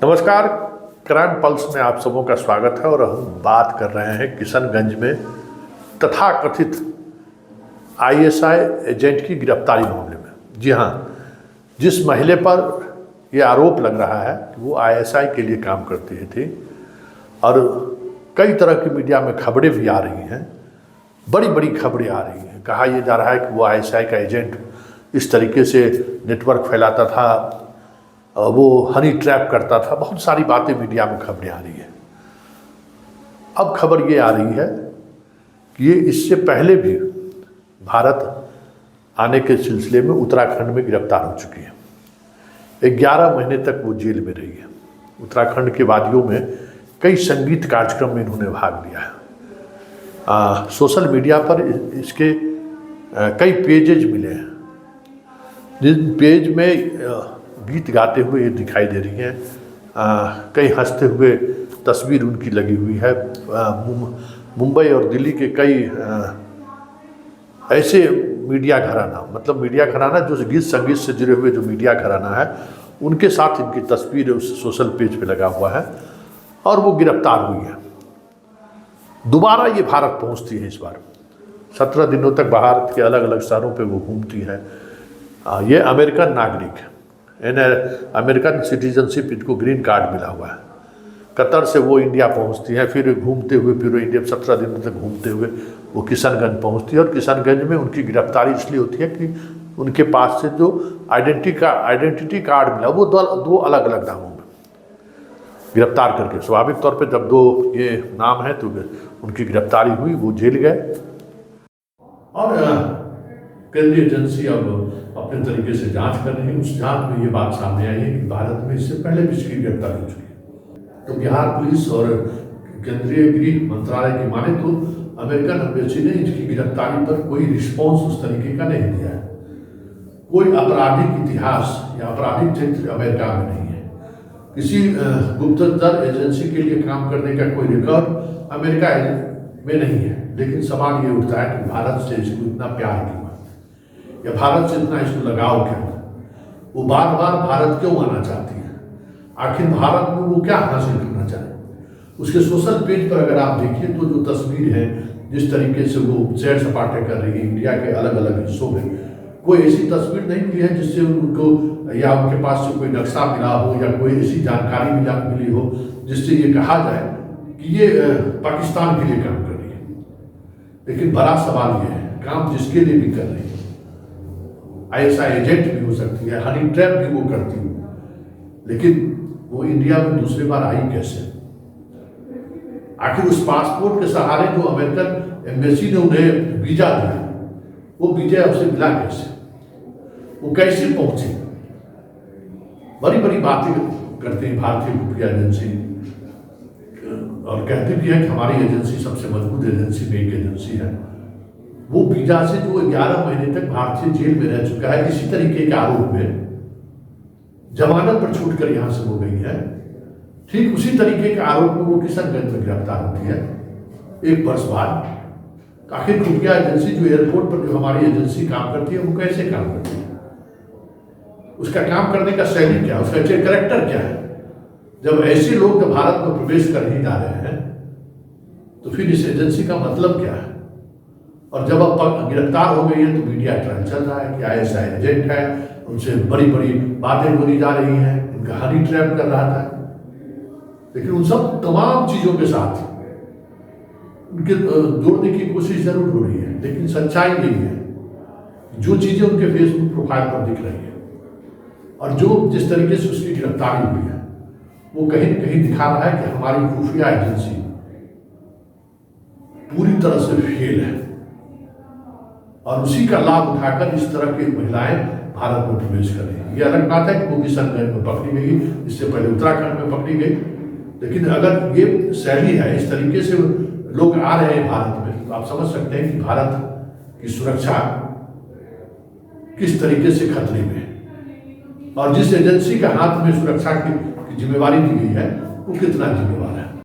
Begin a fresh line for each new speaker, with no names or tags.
नमस्कार, crime pulse में आप सबों का स्वागत है। और हम बात कर रहे हैं किशनगंज में तथाकथित आईएसआई एजेंट की गिरफ्तारी मामले में। जी हाँ, जिस महिला पर यह आरोप लग रहा है कि वो आईएसआई के लिए काम करती थी और कई तरह की मीडिया में खबरें भी आ रही हैं, बड़ी बड़ी खबरें आ रही हैं। कहा यह जा रहा है कि वो आईएसआई का एजेंट इस तरीके से नेटवर्क फैलाता था, वो हनी ट्रैप करता था, बहुत सारी बातें मीडिया में खबरें आ रही है। अब खबर ये आ रही है कि ये इससे पहले भी भारत आने के सिलसिले में उत्तराखंड में गिरफ्तार हो चुकी है। 11 महीने तक वो जेल में रही है। उत्तराखंड के वादियों में कई संगीत कार्यक्रम में इन्होंने भाग लिया है। सोशल मीडिया पर इसके कई पेजेज मिले हैं, जिन पेज में गीत गाते हुए ये दिखाई दे रही हैं। कई हंसते हुए तस्वीर उनकी लगी हुई है। मुंबई और दिल्ली के कई ऐसे मीडिया घराना, मतलब मीडिया घराना जो गीत संगीत से जुड़े हुए जो मीडिया घराना है, उनके साथ इनकी तस्वीर उस सोशल पेज पे लगा हुआ है और वो गिरफ्तार हुई है। दोबारा ये भारत पहुंचती है। इस बार 17 दिनों तक भारत के अलग अलग शहरों पे वो घूमती है। ये अमेरिकन नागरिक है, अमेरिकन सिटीजनशिप, इनको ग्रीन कार्ड मिला हुआ है। कतर से वो इंडिया पहुंचती है, फिर घूमते हुए पूरे इंडिया 17 दिनों तक घूमते हुए वो किशनगंज पहुंचती है। और किशनगंज में उनकी गिरफ्तारी इसलिए होती है कि उनके पास से जो आइडेंटिटी कार्ड मिला वो दो अलग अलग नामों में गिरफ्तार करके। स्वाभाविक तौर पे जब दो ये नाम है तो उनकी गिरफ्तारी हुई, वो जेल गए। और केंद्रीय एजेंसी अब अपने तरीके से जांच कर रही है। उस जांच में ये बात सामने आई है कि भारत में इससे पहले भी इसकी गिरफ्तारी हो चुकी है। तो बिहार पुलिस और केंद्रीय गृह मंत्रालय की माने तो अमेरिकन एम्बेसी ने इसकी गिरफ्तारी पर कोई रिस्पॉन्स उस तरीके का नहीं दिया है। कोई आपराधिक इतिहास या आपराधिक चरित्र अमेरिका में नहीं है। किसी गुप्तचर एजेंसी के लिए काम करने का कोई रिकॉर्ड अमेरिका में नहीं है। लेकिन सवाल ये उठता है कि भारत से इसको इतना प्यार क्यों है, या भारत से इतना इसको लगाव क्यों है? वो बार बार भारत क्यों आना चाहती है? आखिर भारत में वो क्या हासिल करना चाहे? उसके सोशल पेज पर अगर आप देखिए तो जो तस्वीर है, जिस तरीके से वो सैर सपाटे कर रही है इंडिया के अलग अलग हिस्सों में, कोई ऐसी तस्वीर नहीं मिली है जिससे उनको या उनके पास से कोई नक्शा मिला हो या कोई ऐसी जानकारी मिली हो जिससे ये कहा जाए कि ये पाकिस्तान के लिए काम कर रही है। लेकिन बड़ा सवाल ये है, काम जिसके लिए भी कर रही है, आईएसआई एजेंट भी हो सकती है, हनी ट्रैप भी वो करती है, लेकिन वो इंडिया में दूसरी बार आई कैसे? आखिर उस पासपोर्ट के सहारे जो अमेरिकन एम्बेसी ने उन्हें वीजा दिया, वो वीजा उसे मिला कैसे? वो कैसे पहुंचे? बड़ी बड़ी बातें करते हैं भारतीय खुफिया एजेंसी और कहते भी है कि हमारी एजेंसी सबसे मजबूत एजेंसी में एक एजेंसी है। वो वीजा से जो 11 महीने तक भारतीय जेल में रह चुका है, इसी तरीके के आरोप में जमानत पर छूटकर यहां से हो गई है, ठीक उसी तरीके के आरोप में वो किशनगंज में गिरफ्तार होती है 1 वर्ष बाद। आखिर खुफिया एजेंसी जो एयरपोर्ट पर जो हमारी एजेंसी काम करती है, वो कैसे काम करती है? उसका काम करने का शैली क्या है, उसका कैरेक्टर क्या है? जब ऐसे लोग जब भारत में प्रवेश कर ही जा रहे हैं तो फिर इस एजेंसी का मतलब क्या है? और जब अब गिरफ्तार हो गई है तो मीडिया ट्रायल चल रहा है कि आईएसआई एजेंट है, उनसे बड़ी बड़ी बातें बोली जा रही हैं, उनका हनी ट्रैप कर रहा था। लेकिन उन सब तमाम चीज़ों के साथ उनके जोड़ने की कोशिश जरूर हो रही है, लेकिन सच्चाई यही है जो चीज़ें उनके फेसबुक प्रोफाइल पर दिख रही है और जो जिस तरीके से उसकी गिरफ्तारी हुई है, वो कहीं न कहीं दिखा रहा है कि हमारी खुफिया एजेंसी पूरी तरह से फेल है। और उसी का लाभ उठाकर इस तरह की महिलाएं भारत में प्रवेश कर रही हैं। ये अलग बात है कि वो किशनगंज में पकड़ी गई, इससे पहले उत्तराखंड में पकड़ी गई। लेकिन अगर ये शैली है, इस तरीके से लोग आ रहे हैं भारत में, तो आप समझ सकते हैं कि भारत की सुरक्षा किस तरीके से खतरे में है और जिस एजेंसी के हाथ में सुरक्षा की जिम्मेवारी दी गई है वो कितना जिम्मेवार